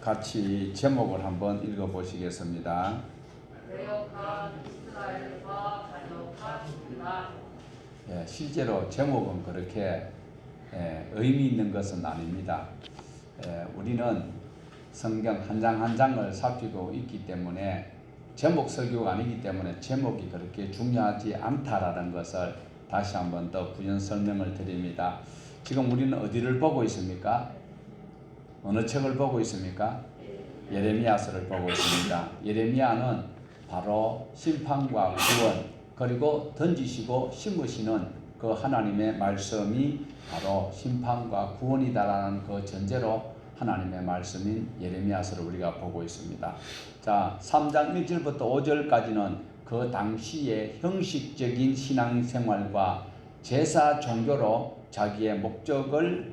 같이 제목을 한번 읽어보시겠습니다. 배역한 이스라엘과 반역한 유다. 실제로 제목은 그렇게 의미 있는 것은 아닙니다. 우리는 성경 한 장 한 장을 살피고 있기 때문에 제목 설교가 아니기 때문에 제목이 그렇게 중요하지 않다라는 것을 다시 한번 더 부연 설명을 드립니다. 지금 우리는 어디를 보고 있습니까? 어느 책을 보고 있습니까? 예레미야서를 보고 있습니다. 예레미야는 바로 심판과 구원 그리고 던지시고 심으시는 그 하나님의 말씀이 바로 심판과 구원이다라는 그 전제로 하나님의 말씀인 예레미야서를 우리가 보고 있습니다. 자, 3장 1절부터 5절까지는 그 당시의 형식적인 신앙생활과 제사 종교로 자기의 목적을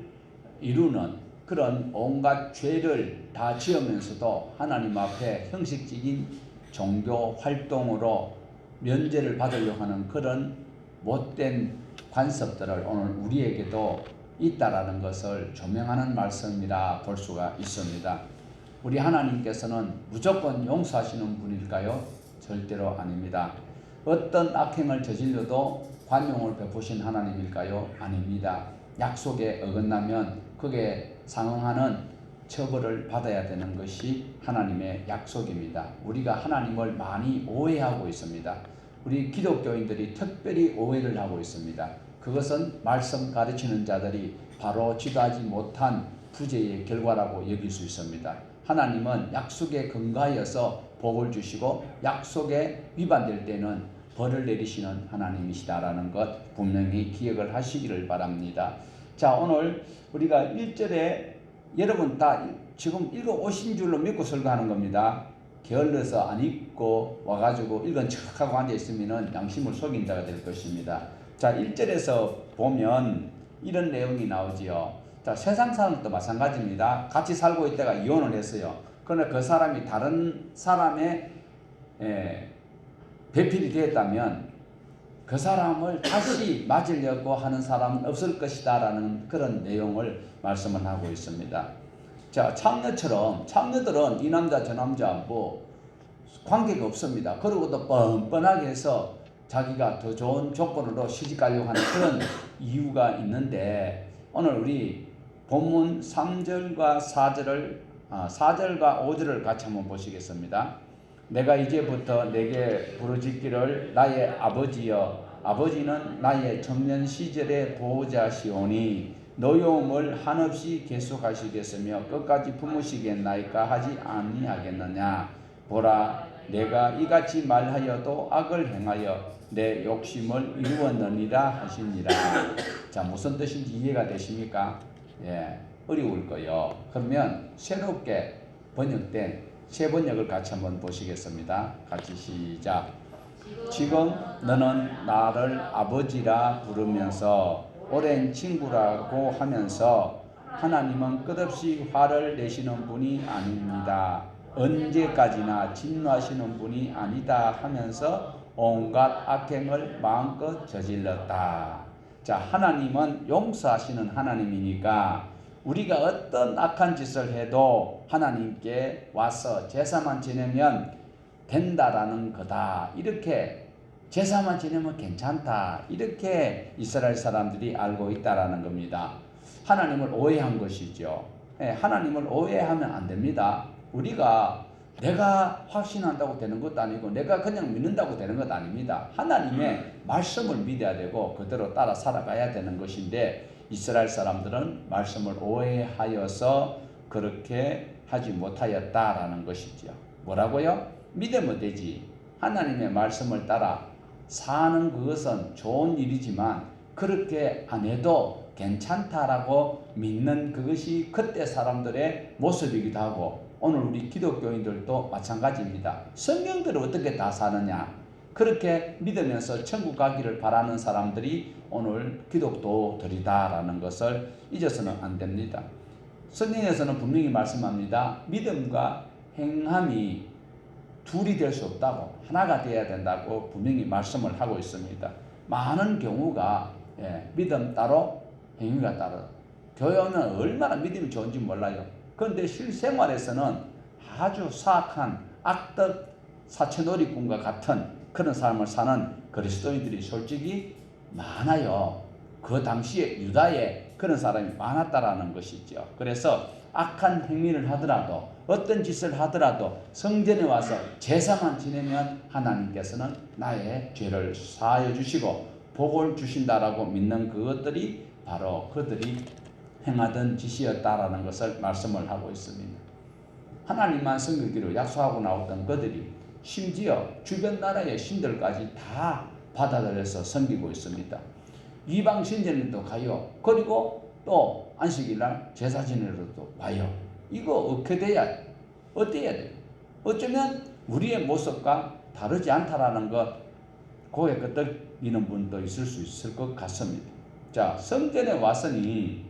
이루는 그런 온갖 죄를 다 지으면서도 하나님 앞에 형식적인 종교 활동으로 면제를 받으려고 하는 그런 못된 관습들을 오늘 우리에게도 있다라는 것을 조명하는 말씀이라 볼 수가 있습니다. 우리 하나님께서는 무조건 용서하시는 분일까요? 절대로 아닙니다. 어떤 악행을 저질러도 관용을 베푸신 하나님일까요? 아닙니다. 약속에 어긋나면 그게 상응하는 처벌을 받아야 되는 것이 하나님의 약속입니다. 우리가 하나님을 많이 오해하고 있습니다. 우리 기독교인들이 특별히 오해를 하고 있습니다. 그것은 말씀 가르치는 자들이 바로 지도하지 못한 부재의 결과라고 여길 수 있습니다. 하나님은 약속에 근거하여서 복을 주시고 약속에 위반될 때는 벌을 내리시는 하나님이시다라는 것 분명히 기억을 하시기를 바랍니다. 자, 오늘 우리가 1절에 여러분 다 지금 읽어 오신 줄로 믿고 설교하는 겁니다. 게을러서 안 읽고 와가지고 읽은 척하고 앉아있으면 양심을 속인 자가 될 것입니다. 자, 1절에서 보면 이런 내용이 나오지요. 자, 세상 사람도 마찬가지입니다. 같이 살고 있다가 이혼을 했어요. 그러나 그 사람이 다른 사람의 배필이 되었다면 그 사람을 다시 맞으려고 하는 사람은 없을 것이다 라는 그런 내용을 말씀을 하고 있습니다. 자, 창녀처럼 창녀들은 이 남자 저 남자 뭐 관계가 없습니다. 그러고도 뻔뻔하게 해서 자기가 더 좋은 조건으로 시집가려고 하는 그런 이유가 있는데 오늘 우리 본문 3절과 4절과 5절을 같이 한번 보시겠습니다. 내가 이제부터 내게 부르짖기를 나의 아버지여 아버지는 나의 청년 시절의 보호자시오니 노여움을 한없이 계속하시겠으며 끝까지 품으시겠나이까 하지 아니하겠느냐. 보라 내가 이같이 말하여도 악을 행하여 내 욕심을 이루었느니라 하시니라. 자, 무슨 뜻인지 이해가 되십니까? 어려울 거요. 그러면 새롭게 번역된 새 번역을 같이 한번 보시겠습니다. 같이 시작. 지금 너는 나를 아버지라 부르면서 오랜 친구라고 하면서 하나님은 끝없이 화를 내시는 분이 아닙니다. 언제까지나 진노하시는 분이 아니다 하면서 온갖 악행을 마음껏 저질렀다. 자, 하나님은 용서하시는 하나님이니까 우리가 어떤 악한 짓을 해도 하나님께 와서 제사만 지내면 된다라는 거다. 이렇게 제사만 지내면 괜찮다. 이렇게 이스라엘 사람들이 알고 있다라는 겁니다. 하나님을 오해한 것이죠. 하나님을 오해하면 안 됩니다. 우리가 내가 확신한다고 되는 것도 아니고 내가 그냥 믿는다고 되는 것도 아닙니다. 하나님의 말씀을 믿어야 되고 그대로 따라 살아가야 되는 것인데 이스라엘 사람들은 말씀을 오해하여서 그렇게 하지 못하였다라는 것이죠. 뭐라고요? 믿으면 되지. 하나님의 말씀을 따라 사는 그것은 좋은 일이지만 그렇게 안 해도 괜찮다라고 믿는 그것이 그때 사람들의 모습이기도 하고 오늘 우리 기독교인들도 마찬가지입니다. 성경대로 어떻게 다 사느냐? 그렇게 믿으면서 천국 가기를 바라는 사람들이 오늘 기독도들이다라는 것을 잊어서는 안 됩니다. 성경에서는 분명히 말씀합니다. 믿음과 행함이 둘이 될 수 없다고 하나가 되어야 된다고 분명히 말씀을 하고 있습니다. 많은 경우가 믿음 따로 행위가 따로 교회 오면 얼마나 믿음이 좋은지 몰라요. 그런데 실생활에서는 아주 사악한 악덕 사채놀이꾼과 같은 그런 삶을 사는 그리스도인들이 솔직히 많아요. 그 당시에 유다에 그런 사람이 많았다라는 것이죠. 그래서 악한 행위를 하더라도 어떤 짓을 하더라도 성전에 와서 제사만 지내면 하나님께서는 나의 죄를 사하여 주시고 복을 주신다라고 믿는 그것들이 바로 그들이 행하던 짓이었다라는 것을 말씀을 하고 있습니다. 하나님만 섬기기로 약속하고 나왔던 그들이 심지어 주변 나라의 신들까지 다 받아들여서 섬기고 있습니다. 이방 신전에도 가요. 그리고 또 안식일날 제사 지내러도 와요. 이거 어때야 돼요? 어쩌면 우리의 모습과 다르지 않다라는 것 고개 끄덕이는 분도 있을 수 있을 것 같습니다. 자, 성전에 왔으니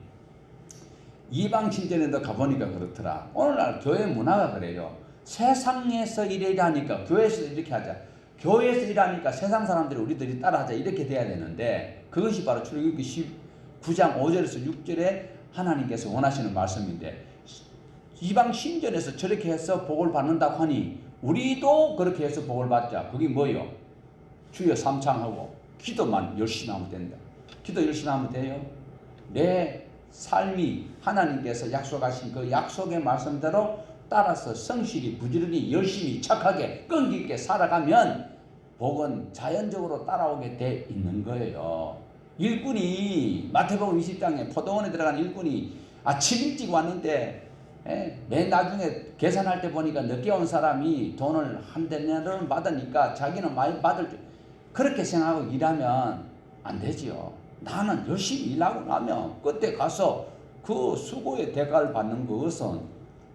이방 신전에도 가보니까 그렇더라. 오늘날 교회 문화가 그래요. 세상에서 일하니까 교회에서 이렇게 하자. 교회에서 일하니까 세상 사람들이 우리들이 따라하자. 이렇게 돼야 되는데 그것이 바로 출애굽기 19장 5절에서 6절에 하나님께서 원하시는 말씀인데 이방 신전에서 저렇게 해서 복을 받는다고 하니 우리도 그렇게 해서 복을 받자. 그게 뭐예요? 주여 삼창하고 기도만 열심히 하면 된다. 기도 열심히 하면 돼요. 내 삶이 하나님께서 약속하신 그 약속의 말씀대로 따라서 성실히 부지런히 열심히 착하게 끈기 있게 살아가면 복은 자연적으로 따라오게 돼 있는 거예요. 일꾼이 마태복음 20장에 포도원에 들어간 일꾼이 아침 일찍 왔는데 맨 나중에 계산할 때 보니까 늦게 온 사람이 돈을 한 데나를 받으니까 자기는 많이 받을 줄 그렇게 생각하고 일하면 안 되지요. 나는 열심히 일하고 나면 그때 가서 그 수고의 대가를 받는 것은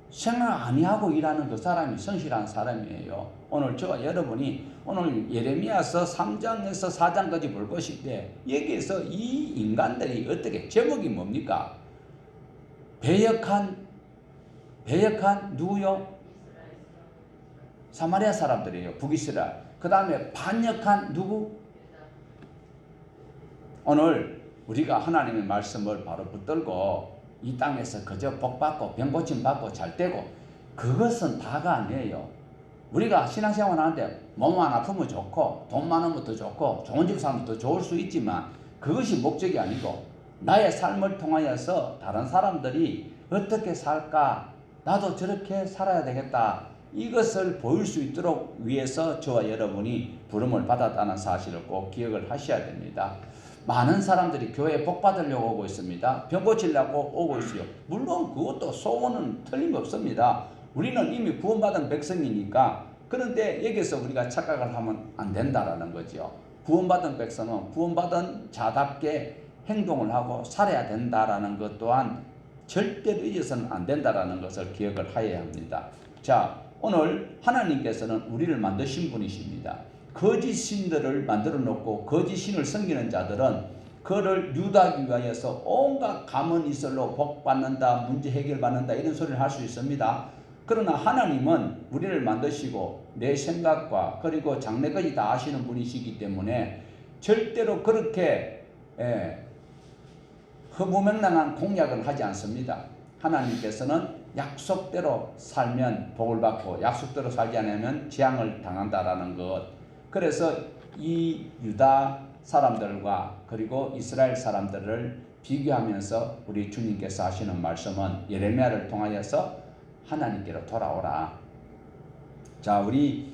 생각 아니하고 일하는 그 사람이 성실한 사람이에요. 오늘 저와 여러분이 오늘 예레미야서 3장에서 4장까지 볼 것인데 여기에서 이 인간들이 어떻게 제목이 뭡니까? 배역한 누구요? 사마리아 사람들이에요. 북이스라엘. 그 다음에 반역한 누구? 오늘 우리가 하나님의 말씀을 바로 붙들고 이 땅에서 그저 복받고 병고침 받고 잘 되고 그것은 다가 아니에요. 우리가 신앙생활 하는데 몸 안 아프면 좋고 돈 많으면 더 좋고 좋은 집 살면 더 좋을 수 있지만 그것이 목적이 아니고 나의 삶을 통하여서 다른 사람들이 어떻게 살까 나도 저렇게 살아야 되겠다 이것을 보일 수 있도록 위해서 저와 여러분이 부름을 받았다는 사실을 꼭 기억을 하셔야 됩니다. 많은 사람들이 교회에 복 받으려고 오고 있습니다. 병 고치려고 오고 있어요. 물론 그것도 소원은 틀림없습니다. 우리는 이미 구원받은 백성이니까. 그런데 여기서 우리가 착각을 하면 안 된다라는 거죠. 구원받은 백성은 구원받은 자답게 행동을 하고 살아야 된다라는 것 또한 절대로 잊어서는 안 된다라는 것을 기억을 하여야 합니다. 자, 오늘 하나님께서는 우리를 만드신 분이십니다. 거짓 신들을 만들어 놓고 거짓 신을 섬기는 자들은 그를 유다하기 위하여서 온갖 가문이설로 복받는다, 문제 해결받는다 이런 소리를 할 수 있습니다. 그러나 하나님은 우리를 만드시고 내 생각과 그리고 장래까지 다 아시는 분이시기 때문에 절대로 그렇게 허무맹랑한 공약은 하지 않습니다. 하나님께서는 약속대로 살면 복을 받고 약속대로 살지 않으면 재앙을 당한다라는 것. 그래서 이 유다 사람들과 그리고 이스라엘 사람들을 비교하면서 우리 주님께서 하시는 말씀은 예레미야를 통하여서 하나님께로 돌아오라. 자, 우리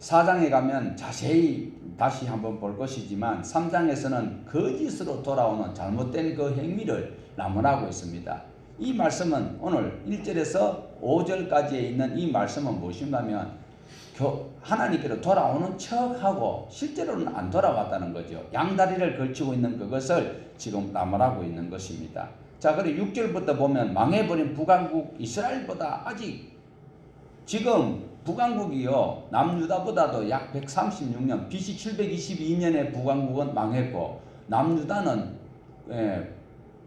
4장에 가면 자세히 다시 한번 볼 것이지만 3장에서는 거짓으로 돌아오는 잘못된 그 행위를 나무라고 있습니다. 이 말씀은 오늘 1절에서 5절까지에 있는 이 말씀은 무엇인가 하면 하나님께로 돌아오는 척하고 실제로는 안 돌아왔다는 거죠. 양다리를 걸치고 있는 그것을 지금 나무라고 있는 것입니다. 자, 그리고 6절부터 보면 망해버린 북왕국 이스라엘보다 아직 지금 북왕국이요 남유다보다도 약 136년 BC 722년에 북왕국은 망했고 남유다는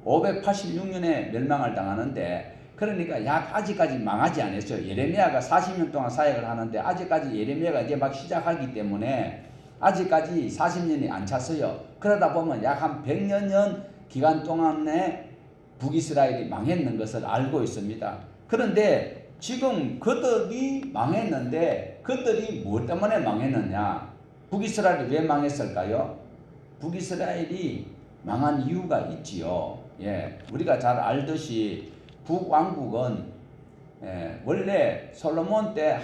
586년에 멸망을 당하는데 그러니까 아직까지 망하지 않았어요. 예레미야가 40년 동안 사역을 하는데 아직까지 예레미야가 이제 막 시작하기 때문에 아직까지 40년이 안 찼어요. 그러다 보면 약 한 100여 년 기간 동안에 북이스라엘이 망했는 것을 알고 있습니다. 그런데 지금 그들이 망했는데 그들이 무엇 때문에 망했느냐? 북이스라엘이 왜 망했을까요? 북이스라엘이 망한 이유가 있지요. 예, 우리가 잘 알듯이 북왕국은 원래 솔로몬 때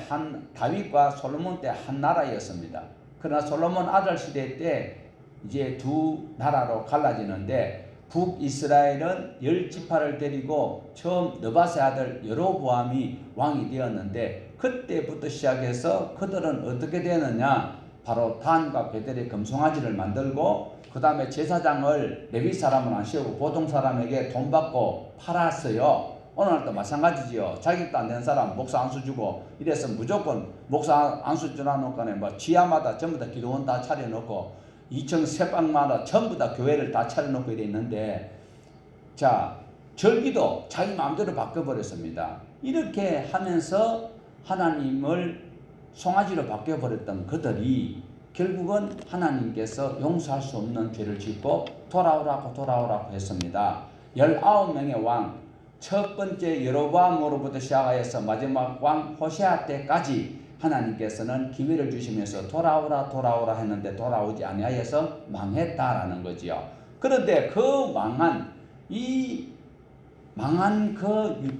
다윗과 솔로몬 때 한 나라였습니다. 그러나 솔로몬 아들 시대 때 이제 두 나라로 갈라지는데 북이스라엘은 10지파를 데리고 처음 느밧의 아들 여로보암이 왕이 되었는데 그때부터 시작해서 그들은 어떻게 되느냐? 바로 단과 베델의 금송아지를 만들고 그 다음에 제사장을 레위 사람은 안 씌우고 보통 사람에게 돈 받고 팔았어요. 오늘도 마찬가지지요. 자격도 안 된 사람 목사 안수 주고 이래서 무조건 목사 안수 주라 놓고네 뭐 지하마다 전부 다 기도원 다 차려놓고 2층 세방마다 전부 다 교회를 다 차려놓고 이래 있는데 자 절기도 자기 마음대로 바꿔버렸습니다. 이렇게 하면서 하나님을 송아지로 바뀌어버렸던 그들이 결국은 하나님께서 용서할 수 없는 죄를 짓고 돌아오라고 했습니다. 19명의 왕, 첫 번째 여로보암으로부터 시작하여서 마지막 왕 호세아 때까지 하나님께서는 기회를 주시면서 돌아오라 했는데 돌아오지 아니하여서 망했다라는 거지요. 그런데 그 망한 그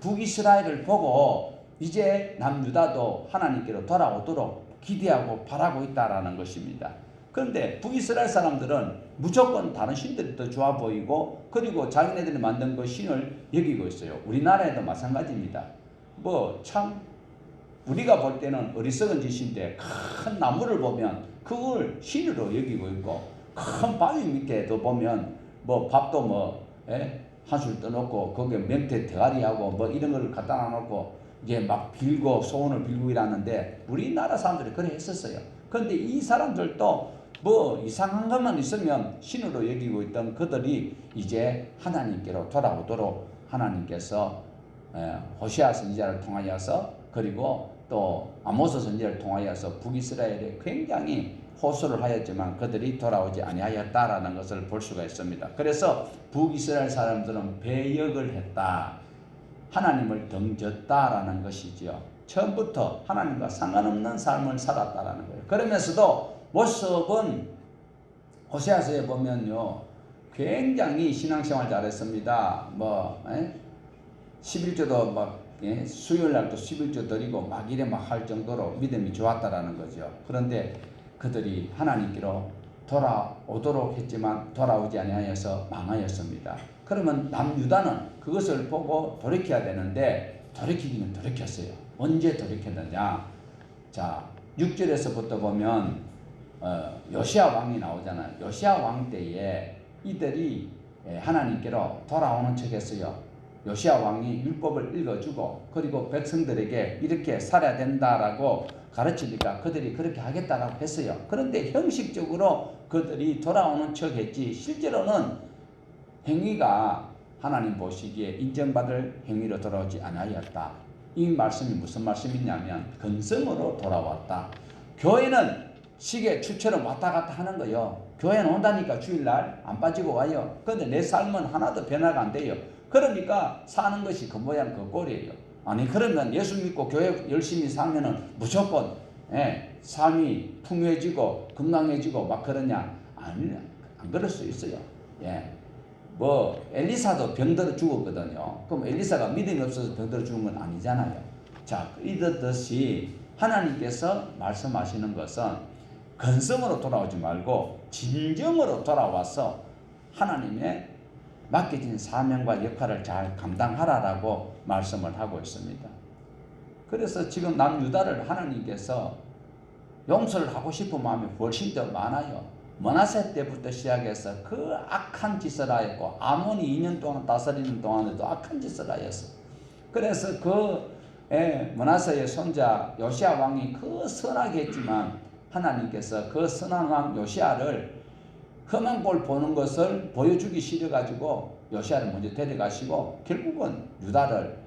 북이스라엘을 보고 이제 남유다도 하나님께로 돌아오도록 기대하고 바라고 있다라는 것입니다. 그런데 북이스라엘 사람들은 무조건 다른 신들이 더 좋아 보이고 그리고 자기네들이 만든 그 신을 여기고 있어요. 우리나라에도 마찬가지입니다. 뭐 참 우리가 볼 때는 어리석은 짓인데 큰 나무를 보면 그걸 신으로 여기고 있고 큰 바위 밑에도 보면 뭐 밥도 뭐 한술 떠놓고 거기에 맹태 대가리하고 뭐 이런 걸 갖다 놔놓고 이제 막 빌고 소원을 빌고 이러는데 우리나라 사람들이 그래 했었어요. 그런데 이 사람들도 뭐 이상한 것만 있으면 신으로 여기고 있던 그들이 이제 하나님께로 돌아오도록 하나님께서 호세아 선지자를 통하여서 그리고 또 아모스 선지자를 통하여서 북이스라엘에 굉장히 호소를 하였지만 그들이 돌아오지 아니하였다라는 것을 볼 수가 있습니다. 그래서 북이스라엘 사람들은 배역을 했다. 하나님을 등졌다라는 것이지요. 처음부터 하나님과 상관없는 삶을 살았다라는 거예요. 그러면서도 모습은 호세아서에 보면요. 굉장히 신앙생활 잘했습니다. 11조도 막 수요일 날도 11조 드리고 막 이래 막 할 정도로 믿음이 좋았다라는 거죠. 그런데 그들이 하나님께로 돌아오도록 했지만 돌아오지 아니하여서 망하였습니다. 그러면 남유다는 그것을 보고 돌이켜야 되는데 돌이키기는 돌이켰어요. 언제 돌이켰느냐? 자, 6절에서부터 보면 요시야 왕이 나오잖아요. 요시야 왕 때에 이들이 하나님께로 돌아오는 척했어요. 요시야 왕이 율법을 읽어주고 그리고 백성들에게 이렇게 살아야 된다라고 가르치니까 그들이 그렇게 하겠다라고 했어요. 그런데 형식적으로 그들이 돌아오는 척했지 실제로는 행위가 하나님 보시기에 인정받을 행위로 돌아오지 않았다. 이 말씀이 무슨 말씀이냐면 근성으로 돌아왔다. 교회는 시계 추처럼 왔다 갔다 하는 거예요. 교회는 온다니까 주일날 안 빠지고 와요. 그런데 내 삶은 하나도 변화가 안 돼요. 그러니까 사는 것이 그 모양 그 꼴이에요. 아니 그러면 예수 믿고 교회 열심히 살면은 무조건 삶이 풍요해지고 건강해지고 막 그러냐? 아니, 안 그럴 수 있어요. 뭐 엘리사도 병들어 죽었거든요. 그럼 엘리사가 믿음이 없어서 병들어 죽은 건 아니잖아요. 자, 이렇듯이 하나님께서 말씀하시는 것은 근성으로 돌아오지 말고 진정으로 돌아와서 하나님의 맡겨진 사명과 역할을 잘 감당하라라고 말씀을 하고 있습니다. 그래서 지금 남유다를 하나님께서 용서를 하고 싶은 마음이 훨씬 더 많아요. 므낫세 때부터 시작해서 그 악한 짓을 하였고 아몬이 2년 동안 다스리는 동안에도 악한 짓을 하였어. 그래서 그 므낫세의 손자 요시야 왕이 그 선하게 했지만 하나님께서 그 선한 왕 요시야를 험한 꼴 보는 것을 보여주기 싫어가지고 요시야를 먼저 데려가시고 결국은 유다를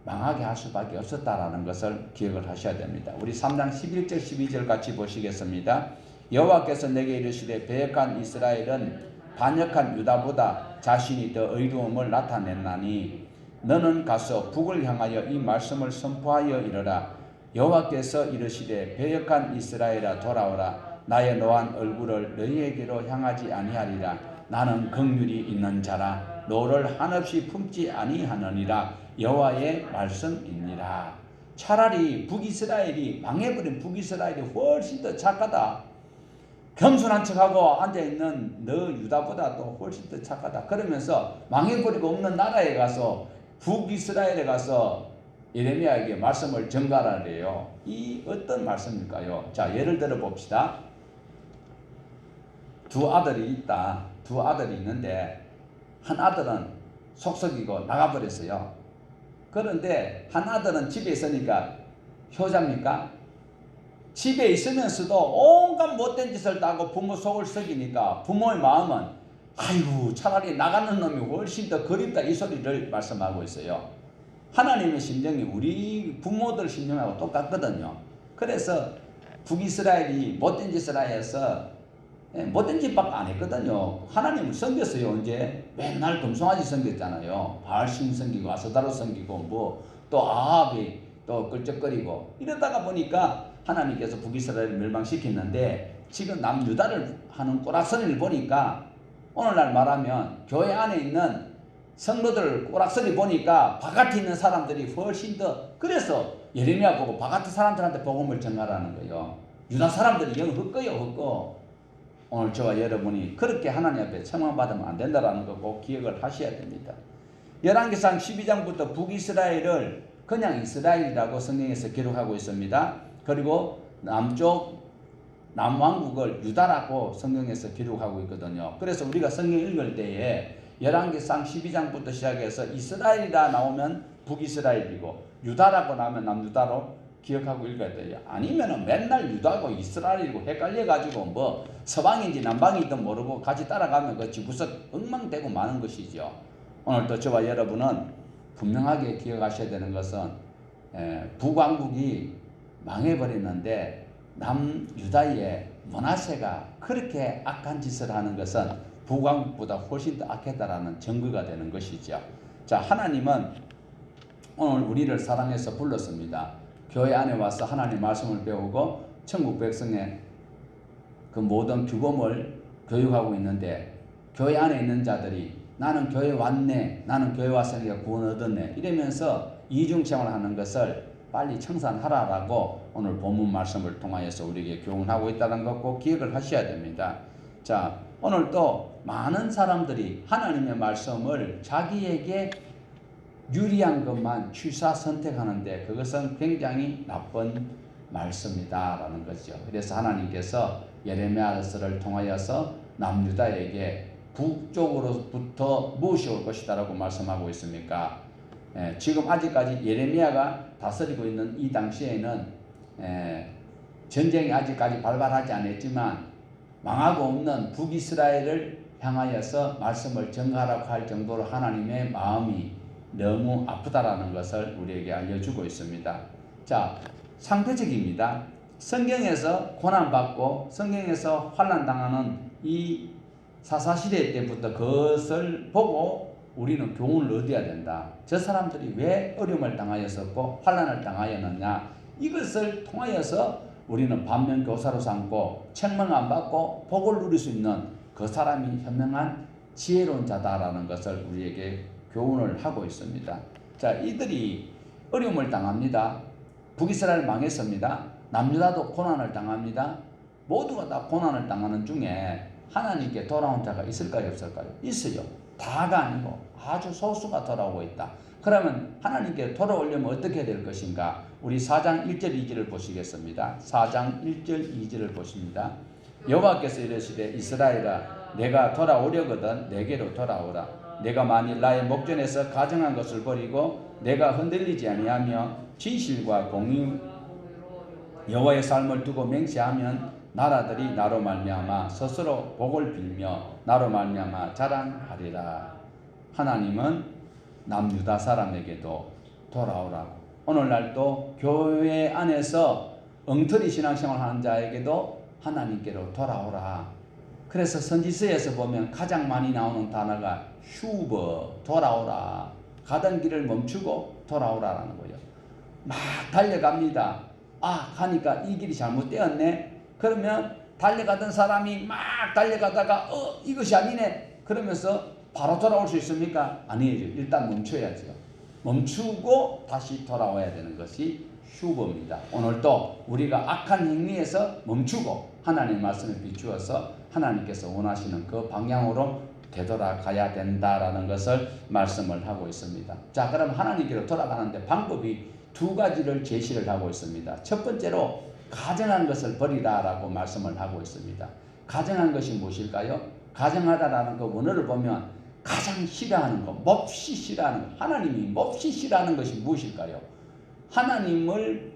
망하게 할 수밖에 없었다라는 것을 기억을 하셔야 됩니다. 우리 3장 11절 12절 같이 보시겠습니다. 여호와께서 내게 이르시되 배역한 이스라엘은 반역한 유다보다 자신이 더 의로움을 나타냈나니 너는 가서 북을 향하여 이 말씀을 선포하여 이르라. 여호와께서 이르시되 배역한 이스라엘아 돌아오라. 나의 노한 얼굴을 너희에게로 향하지 아니하리라. 나는 긍휼이 있는 자라. 노를 한없이 품지 아니하느니라. 여호와의 말씀이니라. 차라리 북이스라엘이 망해버린 북이스라엘이 훨씬 더 착하다. 겸손한 척하고 앉아있는 너 유다보다 도 훨씬 더 착하다. 그러면서 망해버리고 없는 나라에 가서 북이스라엘에 가서 예레미야에게 말씀을 전가하래요. 이 어떤 말씀일까요? 자, 예를 들어 봅시다. 두 아들이 있다. 두 아들이 있는데 한 아들은 속썩이고 나가버렸어요. 그런데 한 아들은 집에 있으니까 효자입니까? 집에 있으면서도 온갖 못된 짓을 따고 부모 속을 썩이니까 부모의 마음은 아이고 차라리 나가는 놈이 훨씬 더 그립다 이 소리를 말씀하고 있어요. 하나님의 심정이 우리 부모들 심정하고 똑같거든요. 그래서 북이스라엘이 못된 짓을 하여서 못된 짓밖에 안 했거든요. 하나님을 섬겼어요. 언제? 맨날 금송아지 섬겼잖아요. 바알심 섬기고 아스다로 섬기고 뭐 또 아합이 또 끌적거리고 이러다가 보니까 하나님께서 북이스라엘을 멸망시켰는데 지금 남유다를 하는 꼬락서리를 보니까 오늘날 말하면 교회 안에 있는 성도들 꼬락서리 보니까 바깥에 있는 사람들이 훨씬 더 그래서 예레미야 보고 바깥에 사람들한테 복음을 전하라는 거예요. 유다 사람들이 영 헛거요 헛거. 오늘 저와 여러분이 그렇게 하나님 앞에 책망받으면 안 된다는 거 꼭 기억을 하셔야 됩니다. 열왕기상 12장부터 북이스라엘을 그냥 이스라엘이라고 성경에서 기록하고 있습니다. 그리고 남왕국을 유다라고 성경에서 기록하고 있거든요. 그래서 우리가 성경 읽을 때에 열왕기상 12장부터 시작해서 이스라엘이라 나오면 북이스라엘이고 유다라고 나오면 남유다로 기억하고 읽어야 돼요. 아니면은 맨날 유다고 이스라엘이고 헷갈려가지고 뭐 서방인지 남방인지도 모르고 같이 따라가면 그 지구석 엉망되고 마는 것이죠. 오늘 또 저와 여러분은 분명하게 기억하셔야 되는 것은 북왕국이 망해버렸는데 남유다의 므낫세가 그렇게 악한 짓을 하는 것은 북왕국보다 훨씬 더 악했다라는 증거가 되는 것이죠. 자, 하나님은 오늘 우리를 사랑해서 불렀습니다. 교회 안에 와서 하나님 말씀을 배우고 천국 백성의 그 모든 규범을 교육하고 있는데 교회 안에 있는 자들이 나는 교회 왔네, 나는 교회 왔으니까 구원 얻었네 이러면서 이중생활을 하는 것을 빨리 청산하라라고 오늘 본문 말씀을 통하여서 우리에게 교훈하고 있다는 것 꼭 기억을 하셔야 됩니다. 자, 오늘 또 많은 사람들이 하나님의 말씀을 자기에게 유리한 것만 취사 선택하는데 그것은 굉장히 나쁜 말씀이다라는 거죠. 그래서 하나님께서 예레미야서를 통하여서 남유다에게 북쪽으로부터 무엇이 올 것이다라고 말씀하고 있습니까? 지금 아직까지 예레미야가 다스리고 있는 이 당시에는 전쟁이 아직까지 발발하지 않았지만 망하고 없는 북이스라엘을 향하여서 말씀을 전가하라고 할 정도로 하나님의 마음이 너무 아프다라는 것을 우리에게 알려주고 있습니다. 자, 상대적입니다. 성경에서 고난받고 성경에서 환난당하는 이 사사시대 때부터 그것을 보고 우리는 교훈을 얻어야 된다. 저 사람들이 왜 어려움을 당하였었고 환난을 당하였느냐 이것을 통하여서 우리는 반면교사로 삼고 책망 안 받고 복을 누릴 수 있는 그 사람이 현명한 지혜로운 자다라는 것을 우리에게 교훈을 하고 있습니다. 자, 이들이 어려움을 당합니다. 북이스라엘 망했습니다. 남유다도 고난을 당합니다. 모두가 다 고난을 당하는 중에 하나님께 돌아온 자가 있을까요 없을까요? 있어요. 다가 아니고 아주 소수가 돌아오고 있다. 그러면 하나님께 돌아오려면 어떻게 해야 될 것인가? 우리 4장 1절 2절을 보시겠습니다. 4장 1절 2절을 보십니다. 여호와께서 이르시되 이스라엘아 내가 돌아오려거든 내게로 돌아오라. 내가 만일 나의 목전에서 가정한 것을 버리고 내가 흔들리지 아니하며 진실과 공의 여호와의 삶을 두고 맹세하면 나라들이 나로 말미암아 스스로 복을 빌며 나로 말미암아 자랑하리라. 하나님은 남유다 사람에게도 돌아오라고 오늘날 또 교회 안에서 엉터리 신앙생활 하는 자에게도 하나님께로 돌아오라. 그래서 선지서에서 보면 가장 많이 나오는 단어가 슈버 돌아오라 가던 길을 멈추고 돌아오라는 거예요. 막 달려갑니다. 가니까 이 길이 잘못되었네. 그러면 달려가던 사람이 막 달려가다가 이것이 아니네. 그러면서 바로 돌아올 수 있습니까? 아니에요. 일단 멈춰야죠. 멈추고 다시 돌아와야 되는 것이 휴거입니다. 오늘도 우리가 악한 행위에서 멈추고 하나님의 말씀에 비추어서 하나님께서 원하시는 그 방향으로 되돌아가야 된다라는 것을 말씀을 하고 있습니다. 자, 그럼 하나님께로 돌아가는데 방법이 두 가지를 제시를 하고 있습니다. 첫 번째로 가정한 것을 버리라라고 말씀을 하고 있습니다. 가정한 것이 무엇일까요? 가정하다라는 그 원어를 보면 가장 싫어하는 것, 몹시 싫어하는 것, 하나님이 몹시 싫어하는 것이 무엇일까요? 하나님을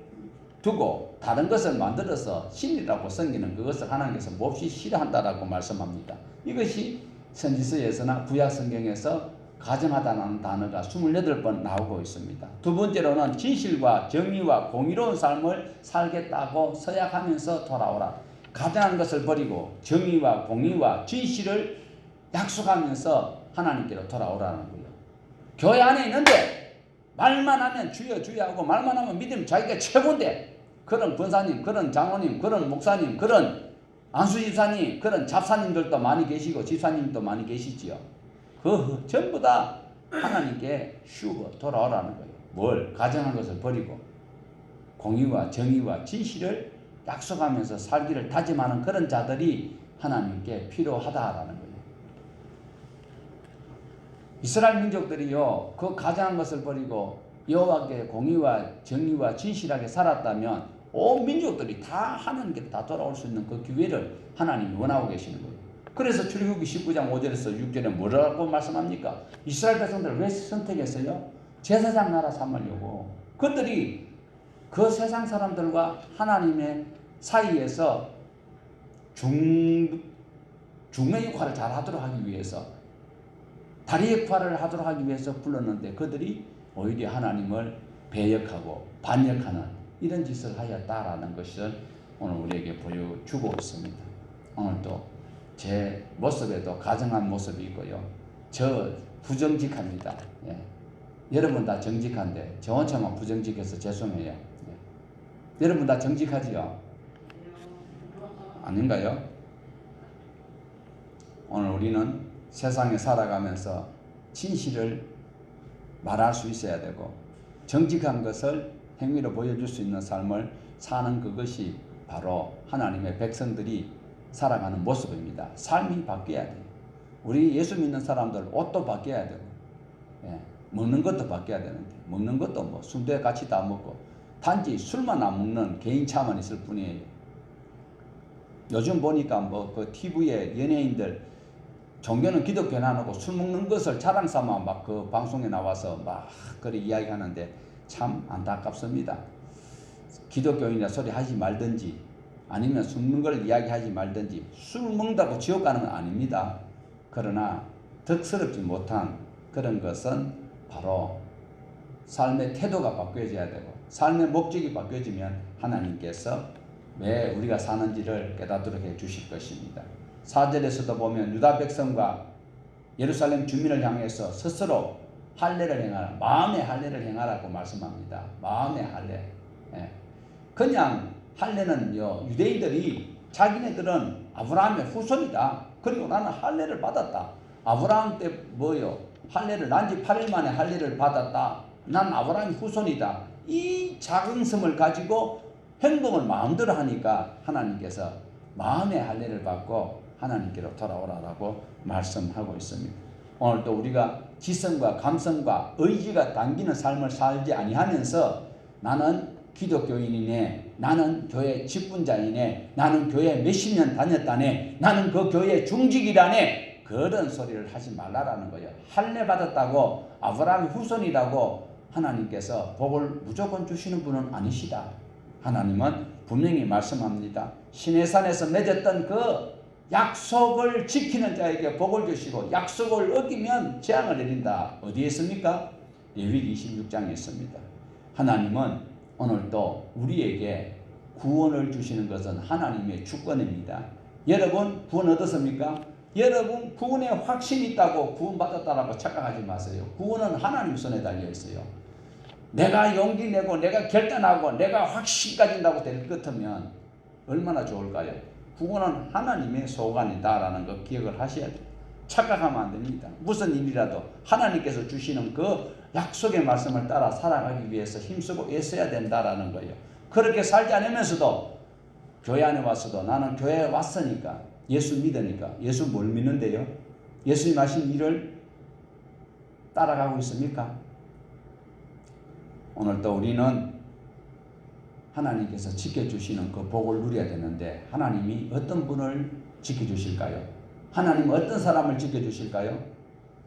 두고 다른 것을 만들어서 신이라고 섬기는 그것을 하나님께서 몹시 싫어한다라고 말씀합니다. 이것이 선지서에서나 구약 성경에서 가정하다는 단어가 28번 나오고 있습니다. 두 번째로는 진실과 정의와 공의로운 삶을 살겠다고 서약하면서 돌아오라. 가정한 것을 버리고 정의와 공의와 진실을 약속하면서 하나님께로 돌아오라는 거예요. 교회 안에 있는데 말만 하면 주여 주여 하고 말만 하면 믿으면 자기가 최고인데 그런 권사님, 그런 장로님, 그런 목사님, 그런 안수집사님, 그런 잡사님들도 많이 계시고 집사님도 많이 계시지요. 그 전부 다 하나님께 쉬고 돌아오라는 거예요. 뭘? 가정한 것을 버리고 공의와 정의와 진실을 약속하면서 살기를 다짐하는 그런 자들이 하나님께 필요하다라는 거예요. 이스라엘 민족들이요, 그 가정한 것을 버리고 여호와께 공의와 정의와 진실하게 살았다면 온 민족들이 다 하나님께 다 돌아올 수 있는 그 기회를 하나님이 원하고 계시는 거예요. 그래서 출애굽기 19장 5절에서 6절에 뭐라고 말씀합니까? 이스라엘 백성들을 왜 선택했어요? 제사장 나라 삼으려고. 그들이 그 세상 사람들과 하나님의 사이에서 중매 역할을 잘 하도록 하기 위해서, 다리 역할을 하도록 하기 위해서 불렀는데 그들이 오히려 하나님을 배역하고 반역하는 이런 짓을 하였다라는 것을 오늘 우리에게 보여주고 있습니다. 오늘도 제 모습에도 가정한 모습이 있고요. 저 부정직합니다. 예. 여러분 다 정직한데 저 혼자만 부정직해서 죄송해요. 예. 여러분 다 정직하지요? 아닌가요? 오늘 우리는 세상에 살아가면서 진실을 말할 수 있어야 되고 정직한 것을 행위로 보여줄 수 있는 삶을 사는 그것이 바로 하나님의 백성들이 살아가는 모습입니다. 삶이 바뀌어야 돼요. 우리 예수 믿는 사람들 옷도 바뀌어야 되고, 예, 먹는 것도 바뀌어야 되는데 먹는 것도 뭐 순대 같이 다 먹고 단지 술만 안 먹는 개인차만 있을 뿐이에요. 요즘 보니까 뭐 그 TV에 연예인들 종교는 기독교는 안 하고 술 먹는 것을 자랑 삼아 막 그 방송에 나와서 막 그렇게 이야기하는데 참 안타깝습니다. 기독교인이라 소리 하지 말든지 아니면 술 먹는 걸 이야기하지 말든지 술 먹는다고 지옥 가는 건 아닙니다. 그러나 덕스럽지 못한 그런 것은 바로 삶의 태도가 바뀌어져야 되고 삶의 목적이 바뀌어지면 하나님께서 왜 우리가 사는지를 깨닫도록 해 주실 것입니다. 4절에서도 보면 유다 백성과 예루살렘 주민을 향해서 스스로 할례를 행하라. 마음의 할례를 행하라고 말씀합니다. 마음의 할례. 예. 그냥 할례는요, 유대인들이 자기네들은 아브라함의 후손이다. 그리고 나는 할례를 받았다. 아브라함 때 뭐요? 할례를 난지 8일 만에 할례를 받았다. 난 아브라함의 후손이다. 이 자긍심을 가지고 행동을 마음대로 하니까 하나님께서 마음의 할례를 받고 하나님께로 돌아오라라고 말씀하고 있습니다. 오늘도 우리가 지성과 감성과 의지가 당기는 삶을 살지 아니하면서 나는 기독교인이네, 나는 교회 직분자이네, 나는 교회 몇십 년 다녔다네, 나는 그 교회 중직이라네, 그런 소리를 하지 말라라는 거예요. 할례 받았다고 아브라함의 후손이라고 하나님께서 복을 무조건 주시는 분은 아니시다. 하나님은 분명히 말씀합니다. 시내산에서 맺었던 그 약속을 지키는 자에게 복을 주시고 약속을 어기면 재앙을 내린다. 어디에 있습니까? 레위기 26장에 있습니다. 하나님은 오늘도 우리에게 구원을 주시는 것은 하나님의 주권입니다. 여러분 구원 얻었습니까? 여러분 구원에 확신이 있다고 구원받았다라고 착각하지 마세요. 구원은 하나님 손에 달려 있어요. 내가 용기 내고 내가 결단하고 내가 확신 가진다고 될 것 같으면 얼마나 좋을까요? 구원은 하나님의 소관이다라는 거 기억을 하셔야 돼요. 착각하면 안 됩니다. 무슨 일이라도 하나님께서 주시는 그 약속의 말씀을 따라 살아가기 위해서 힘쓰고 애써야 된다라는 거예요. 그렇게 살지 않으면서도 교회 안에 왔어도 나는 교회에 왔으니까 예수 믿으니까 예수 뭘 믿는데요? 예수님 하신 일을 따라가고 있습니까? 오늘도 우리는 하나님께서 지켜주시는 그 복을 누려야 되는데 하나님이 어떤 분을 지켜주실까요? 하나님은 어떤 사람을 지켜주실까요?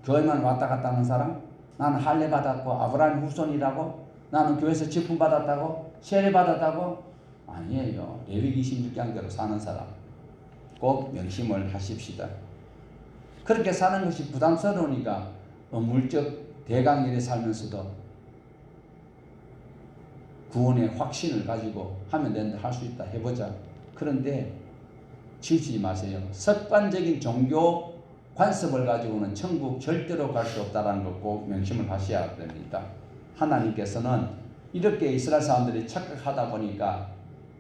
교회만 왔다 갔다 하는 사람? 나는 할례 받았고 아브라함 후손이라고? 나는 교회에서 직분 받았다고? 세례 받았다고? 아니에요. 레위기 26장대로 사는 사람 꼭 명심을 하십시다. 그렇게 사는 것이 부담스러우니까 물적 대강일에 살면서도 구원의 확신을 가지고 하면 된다, 할 수 있다, 해보자. 그런데 지치지 마세요. 습관적인 종교 관습을 가지고는 천국 절대로 갈 수 없다는 것 꼭 명심을 하셔야 됩니다. 하나님께서는 이렇게 이스라엘 사람들이 착각하다 보니까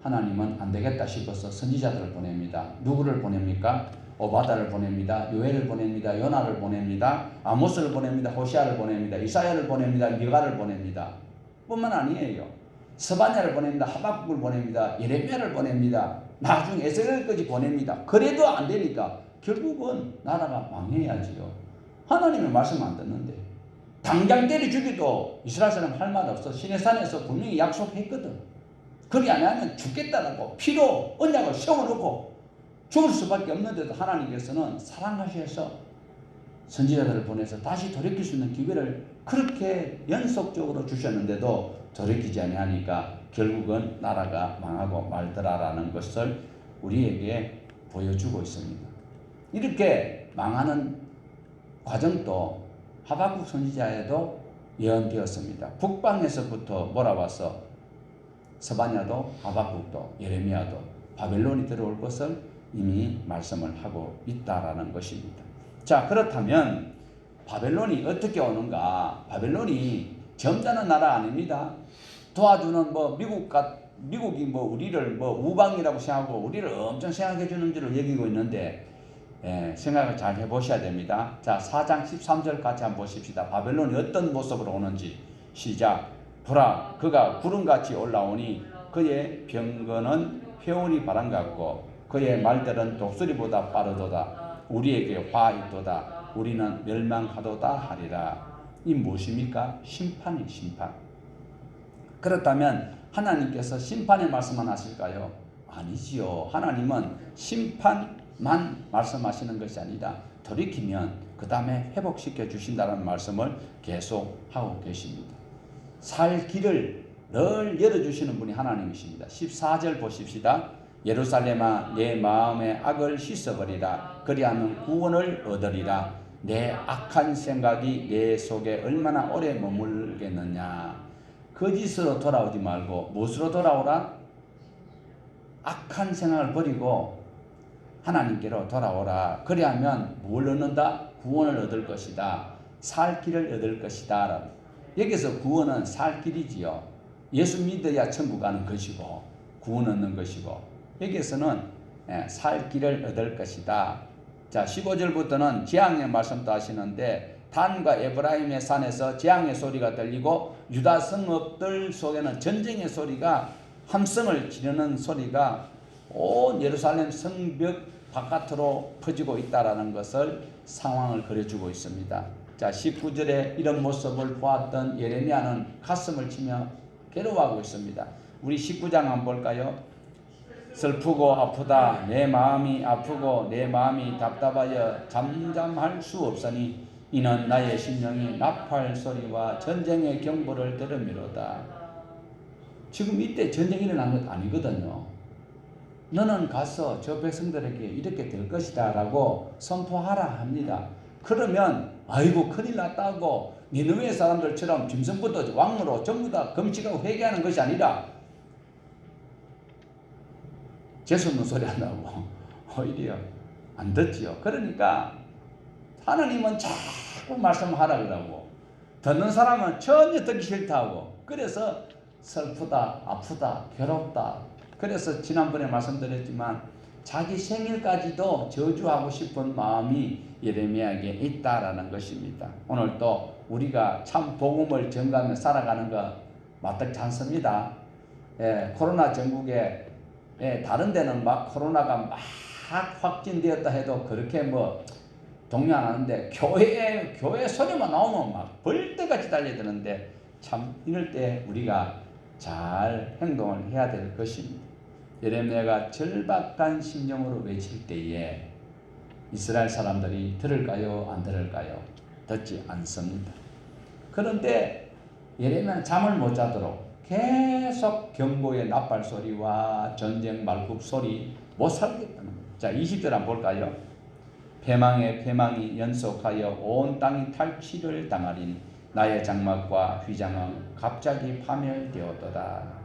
하나님은 안 되겠다 싶어서 선지자들을 보냅니다. 누구를 보냅니까? 오바다를 보냅니다. 요엘을 보냅니다. 요나를 보냅니다. 아모스를 보냅니다. 호시아를 보냅니다. 이사야를 보냅니다. 미가를 보냅니다. 뿐만 아니에요. 스바냐를 보냅니다. 하박국을 보냅니다. 예레미야를 보냅니다. 나중에 에스겔까지 보냅니다. 그래도 안 되니까 결국은 나라가 망해야지요. 하나님의 말씀 안 듣는데 당장 때려 죽여도 이스라엘 사람 할 말 없어. 시내산에서 분명히 약속했거든. 그리 안 하면 죽겠다라고 피로 언약을 세워놓고 죽을 수밖에 없는데도 하나님께서는 사랑하셔서 선지자들을 보내서 다시 돌이킬 수 있는 기회를 그렇게 연속적으로 주셨는데도 돌이키지 아니하니까 결국은 나라가 망하고 말더라라는 것을 우리에게 보여주고 있습니다. 이렇게 망하는 과정도 하박국 선지자에도 예언되었습니다. 북방에서부터 몰아와서 스바냐도 하박국도 예레미야도 바벨론이 들어올 것을 이미 말씀을 하고 있다라는 것입니다. 자, 그렇다면 바벨론이 어떻게 오는가? 바벨론이 점잖은 나라 아닙니다. 도와주는 미국이 우리를 우방이라고 생각하고 우리를 엄청 생각해 주는 줄을 여기고 있는데 생각을 잘 해보셔야 됩니다. 자, 4장 13절 같이 한번 보십시다. 바벨론이 어떤 모습으로 오는지 시작. 보라, 그가 구름같이 올라오니 그의 병거는 회오리 바람 같고 그의 말들은 독수리보다 빠르도다. 우리에게 화 있도다. 우리는 멸망하도다 하리라. 이 무엇입니까? 심판이 심판. 그렇다면 하나님께서 심판의 말씀만 하실까요? 아니지요. 하나님은 심판만 말씀하시는 것이 아니라 돌이키면 그 다음에 회복시켜 주신다는 말씀을 계속 하고 계십니다. 살 길을 늘 열어주시는 분이 하나님이십니다. 14절 보십시다. 예루살렘아, 내 마음의 악을 씻어버리라. 그리하면 구원을 얻으리라. 내 악한 생각이 내 속에 얼마나 오래 머물겠느냐. 거짓으로 돌아오지 말고 무엇으로 돌아오라? 악한 생각을 버리고 하나님께로 돌아오라. 그리하면 뭘 얻는다? 구원을 얻을 것이다. 살 길을 얻을 것이다. 여기서 구원은 살 길이지요. 예수 믿어야 천국 가는 것이고 구원 얻는 것이고 여기에서는 살 길을 얻을 것이다. 자, 15절부터는 재앙의 말씀도 하시는데 단과 에브라임의 산에서 재앙의 소리가 들리고 유다 성읍들 속에는 전쟁의 소리가 함성을 지르는 소리가 온 예루살렘 성벽 바깥으로 퍼지고 있다라는 것을 상황을 그려주고 있습니다. 자, 19절에 이런 모습을 보았던 예레미야는 가슴을 치며 괴로워하고 있습니다. 우리 19장 한번 볼까요? 슬프고 아프다. 내 마음이 아프고 내 마음이 답답하여 잠잠할 수 없으니 이는 나의 심령이 나팔 소리와 전쟁의 경보를 들음이로다. 지금 이때 전쟁이 일어난 것 아니거든요. 너는 가서 저 백성들에게 이렇게 될 것이다 라고 선포하라 합니다. 그러면 아이고 큰일 났다고 니느웨 사람들처럼 짐승부터 왕으로 전부 다 금식하고 회개하는 것이 아니라 재수없는 소리 한다고 오히려 안 듣지요. 그러니까 하나님은 자꾸 말씀하라 그러고 듣는 사람은 전혀 듣기 싫다 하고 그래서 슬프다, 아프다, 괴롭다. 그래서 지난번에 말씀드렸지만 자기 생일까지도 저주하고 싶은 마음이 예레미야에게 있다라는 것입니다. 오늘 또 우리가 참 복음을 전가하며 살아가는 거 마땅치 않습니다. 코로나 전국에 다른 데는 막 코로나가 막 확진되었다 해도 그렇게 뭐 동요 안 하는데 교회 소리만 나오면 막 벌떼같이 달려드는데 참 이럴 때 우리가 잘 행동을 해야 될 것입니다. 예레미야가 절박한 심정으로 외칠 때에 이스라엘 사람들이 들을까요? 안 들을까요? 듣지 않습니다. 그런데 예레미야는 잠을 못 자도록 계속 경보의 나팔 소리와 전쟁 말굽 소리 못 살겠다는 거예요. 자, 20절 한번 볼까요? 패망에 패망이 연속하여 온 땅이 탈취를 당하리니 나의 장막과 휘장은 갑자기 파멸되었도다.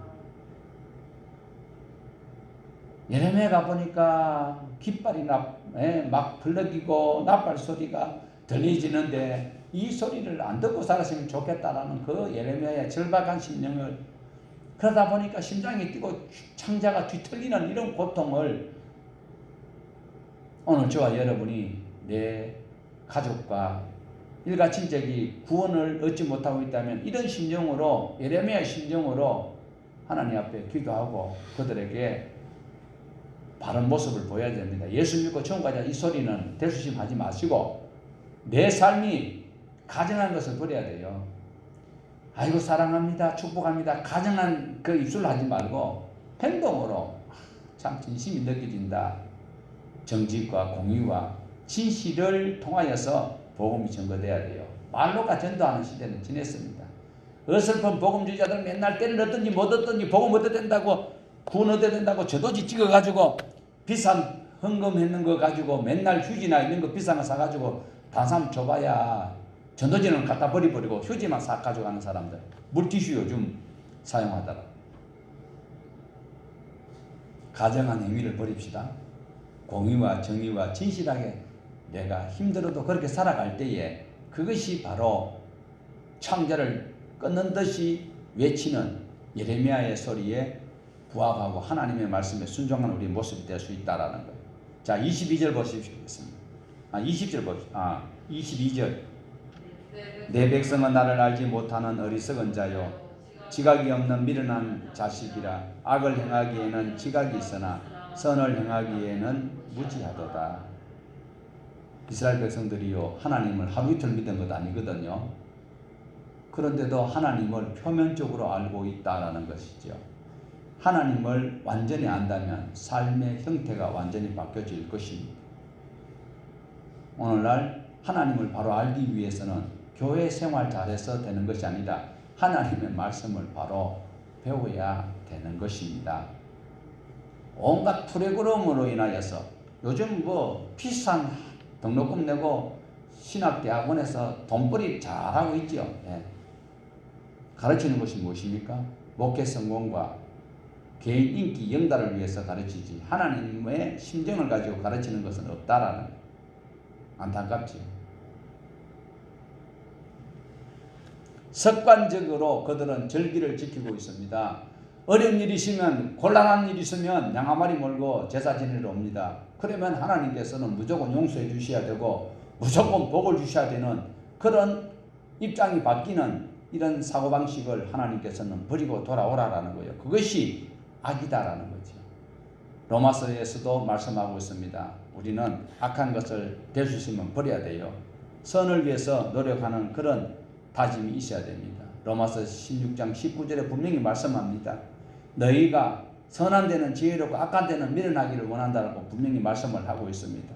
예레미야가 보니까 깃발이 막 불러기고 나팔 소리가 들리지는데 이 소리를 안 듣고 살았으면 좋겠다라는 그 예레미야의 절박한 심령을 그러다 보니까 심장이 뛰고 창자가 뒤틀리는 이런 고통을 오늘 저와 여러분이 내 가족과 일가 친척이 구원을 얻지 못하고 있다면 이런 심정으로 예레미야의 심정으로 하나님 앞에 기도하고 그들에게 바른 모습을 보여야 됩니다. 예수 믿고 천국 가자 이 소리는 대수심하지 마시고 내 삶이 가정한 것을 버려야 돼요. 아이고 사랑합니다 축복합니다 가정한 그 입술로 하지 말고 행동으로 참 진심이 느껴진다. 정직과 공의와 진실을 통하여서 복음이 전거돼야 돼요. 말로가 전도하는 시대는 지냈습니다. 어설픈 복음주의자들 맨날 때를 얻든지 못 얻든지 복음 얻어야 된다고 구원 얻어야 된다고 저도지 찍어가지고 비싼 헌금했는 거 가지고 맨날 휴지나 있는 거 비싼 거 사가지고 단삼 줘봐야 전도지는 갖다 버리고 휴지만 싹 가져가는 사람들 물티슈 요즘 사용하더라. 가정한 행위를 버립시다. 공의와 정의와 진실하게 내가 힘들어도 그렇게 살아갈 때에 그것이 바로 창자를 끊는 듯이 외치는 예레미야의 소리에 부합하고 하나님의 말씀에 순종하는 우리의 모습이 될 수 있다라는 거예요. 자, 22절 보시겠습니다. 20절 보십시오. 22절. 내 백성은 나를 알지 못하는 어리석은 자요 지각이 없는 미련한 자식이라 악을 행하기에는 지각이 있으나 선을 행하기에는 무지하도다. 이스라엘 백성들이요 하나님을 하루 이틀 믿은 것 아니거든요. 그런데도 하나님을 표면적으로 알고 있다라는 것이죠. 하나님을 완전히 안다면 삶의 형태가 완전히 바뀌어질 것입니다. 오늘날 하나님을 바로 알기 위해서는 교회 생활 잘해서 되는 것이 아니라 하나님의 말씀을 바로 배워야 되는 것입니다. 온갖 프로그램으로 인하여서 요즘 뭐 비싼 등록금 내고 신학대학원에서 돈벌이 잘하고 있죠. 가르치는 것이 무엇입니까? 목회 성공과 개인 인기 영달을 위해서 가르치지 하나님의 심정을 가지고 가르치는 것은 없다라는 거예요. 안타깝죠. 습관적으로 그들은 절기를 지키고 있습니다. 어려운 일이 있으면 곤란한 일이 있으면 양 한 마리 몰고 제사 지내러 옵니다. 그러면 하나님께서는 무조건 용서해 주셔야 되고 무조건 복을 주셔야 되는 그런 입장이 바뀌는 이런 사고방식을 하나님께서는 버리고 돌아오라라는 거예요. 그것이 악이다라는 거죠. 로마서에서도 말씀하고 있습니다. 우리는 악한 것을 될 수 있으면 버려야 돼요. 선을 위해서 노력하는 그런 다짐이 있어야 됩니다. 로마서 16장 19절에 분명히 말씀합니다. 너희가 선한 데는 지혜롭고 악한 데는 미련하기를 원한다라고 분명히 말씀을 하고 있습니다.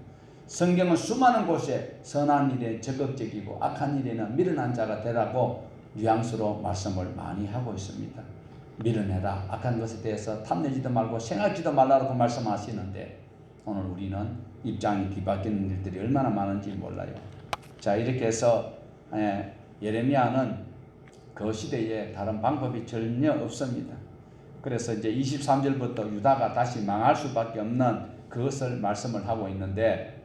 성경은 수많은 곳에 선한 일에 적극적이고 악한 일에는 미련한 자가 되라고 뉘앙스로 말씀을 많이 하고 있습니다. 미련해라. 악한 것에 대해서 탐내지도 말고 생각지도 말라고 말씀하시는데 오늘 우리는 입장이 뒤바뀌는 일들이 얼마나 많은지 몰라요. 자, 이렇게 해서 예레미야는 그 시대에 다른 방법이 전혀 없습니다. 그래서 이제 23절부터 유다가 다시 망할 수밖에 없는 그것을 말씀을 하고 있는데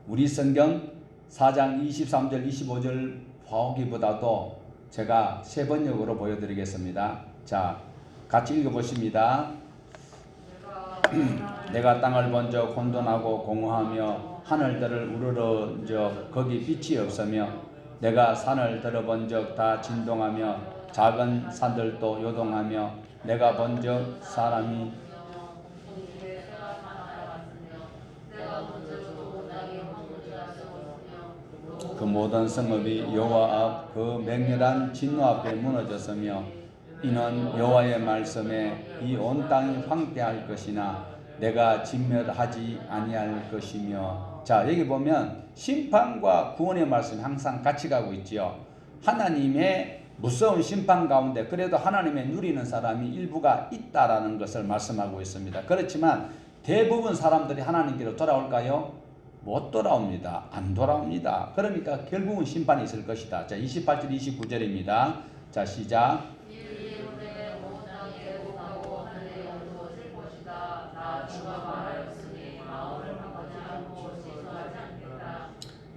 우리 성경 4장 23절 25절 보기보다도 제가 세 번역으로 보여드리겠습니다. 자, 같이 읽어보십니다. 내가 땅을 본적 혼돈하고 공허하며 하늘들을 우러러적 거기 빛이 없으며 내가 산을 들어본적 다 진동하며 작은 산들도 요동하며 내가 본적 사람이 그 모든 성읍이 여호와 앞 그 맹렬한 진노 앞에 무너졌으며 이는 여호와의 말씀에 이 온 땅이 황폐할 것이나 내가 진멸하지 아니할 것이며. 자, 여기 보면 심판과 구원의 말씀이 항상 같이 가고 있지요. 하나님의 무서운 심판 가운데 그래도 하나님의 누리는 사람이 일부가 있다라는 것을 말씀하고 있습니다. 그렇지만 대부분 사람들이 하나님께로 돌아올까요? 못 돌아옵니다. 안 돌아옵니다. 그러니까 결국은 심판이 있을 것이다. 자, 28절 29절입니다. 자, 시작.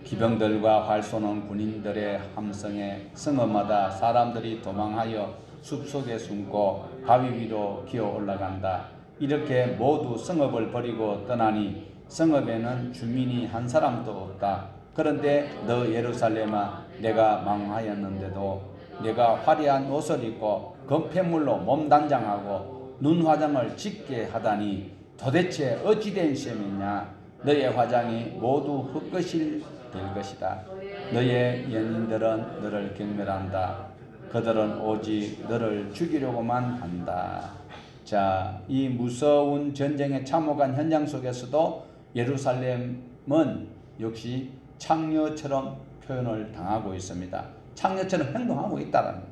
기병들과 활 쏘는 군인들의 함성에 성읍마다 사람들이 도망하여 숲속에 숨고 바위 위로 기어 올라간다. 이렇게 모두 성읍을 버리고 떠나니 성읍에는 주민이 한 사람도 없다. 그런데 너 예루살렘아, 내가 망하였는데도 내가 화려한 옷을 입고 금폐물로 몸 단장하고 눈 화장을 짙게 하다니 도대체 어찌된 셈이냐. 너의 화장이 모두 흙것일 될 것이다. 너의 연인들은 너를 경멸한다. 그들은 오직 너를 죽이려고만 한다. 자, 이 무서운 전쟁에 참혹한 현장 속에서도 예루살렘은 역시 창녀처럼 표현을 당하고 있습니다. 창녀처럼 행동하고 있다는 거예요.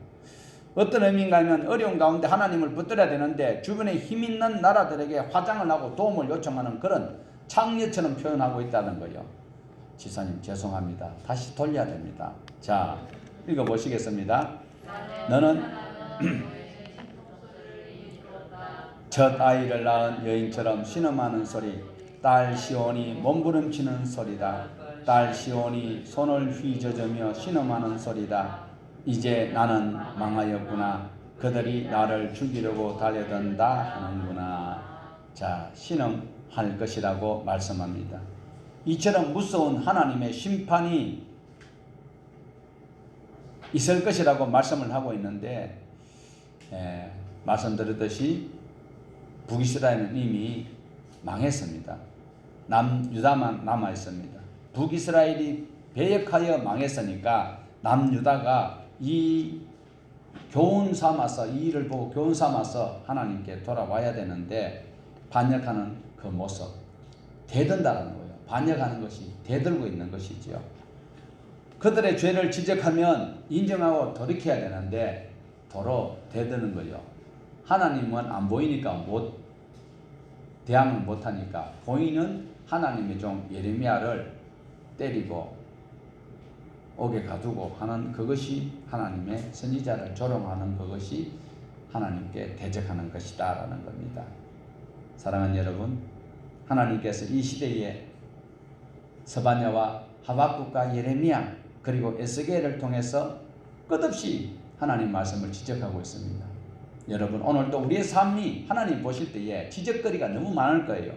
어떤 의미인가 하면 어려운 가운데 하나님을 붙들어야 되는데 주변에 힘 있는 나라들에게 화장을 하고 도움을 요청하는 그런 창녀처럼 표현하고 있다는 거예요. 지사님 죄송합니다. 다시 돌려야 됩니다. 자, 읽어보시겠습니다. 너는 첫 아이를 낳은 여인처럼 신음하는 소리, 딸 시온이 몸부림치는 소리다. 딸 시온이 손을 휘저으며 신음하는 소리다. 이제 나는 망하였구나. 그들이 나를 죽이려고 달려든다 하는구나. 자, 신음할 것이라고 말씀합니다. 이처럼 무서운 하나님의 심판이 있을 것이라고 말씀을 하고 있는데, 말씀드렸듯이 북이스라엘은 이미 망했습니다. 남유다만 남아 있습니다. 북이스라엘이 배역하여 망했으니까 남유다가 이 교훈 삼아서, 이 일을 보고 교훈 삼아서 하나님께 돌아와야 되는데 반역하는 그 모습, 대든다라는 거예요. 반역하는 것이 대들고 있는 것이지요. 그들의 죄를 지적하면 인정하고 돌이켜야 되는데 도로 대드는 거예요. 하나님은 안 보이니까 대항을 못하니까 보이는 하나님의 종 예레미야를 때리고 옥에 가두고 하는 그것이 하나님의 선지자를 조롱하는 그것이 하나님께 대적하는 것이다 라는 겁니다. 사랑하는 여러분, 하나님께서 이 시대에 스바냐와 하박국과 예레미야 그리고 에스겔을 통해서 끝없이 하나님 말씀을 지적하고 있습니다. 여러분, 오늘도 우리의 삶이 하나님 보실 때에 지적거리가 너무 많을 거예요.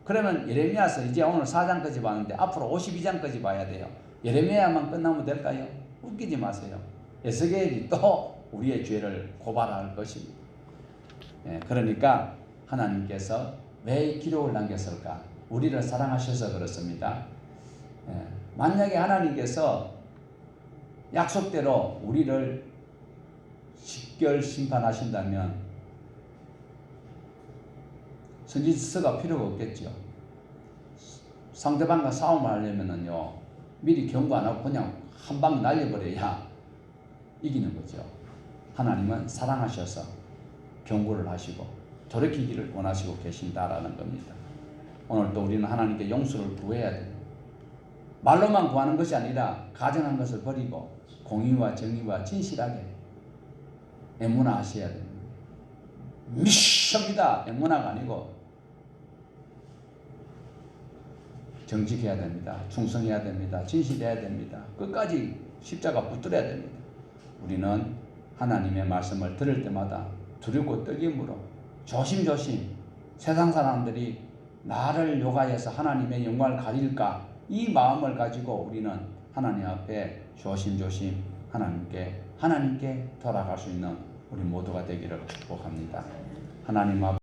그러면 예레미야서 이제 오늘 4장까지 봤는데 앞으로 52장까지 봐야 돼요. 예레미야만 끝나면 될까요? 웃기지 마세요. 에스겔이 또 우리의 죄를 고발할 것입니다. 그러니까 하나님께서 왜 기록을 남겼을까? 우리를 사랑하셔서 그렇습니다. 만약에 하나님께서 약속대로 우리를 직결 심판하신다면 선지서가 필요가 없겠죠. 상대방과 싸움을 하려면요 미리 경고 안 하고 그냥 한 방 날려버려야 이기는 거죠. 하나님은 사랑하셔서 경고를 하시고 돌이키기를 원하시고 계신다라는 겁니다. 오늘도 우리는 하나님께 용서를 구해야 돼요. 말로만 구하는 것이 아니라 가정한 것을 버리고 공의와 정의와 진실하게 애문화하셔야 됩니다. 미션이다 애문화가 아니고 정직해야 됩니다. 충성해야 됩니다. 진실해야 됩니다. 끝까지 십자가 붙들어야 됩니다. 우리는 하나님의 말씀을 들을 때마다 두렵고 떨림으로 조심조심 세상 사람들이 나를 욕하여서 하나님의 영광을 가릴까 이 마음을 가지고 우리는 하나님 앞에 조심조심 하나님께 돌아갈 수 있는 우리 모두가 되기를 축복합니다. 하나님 앞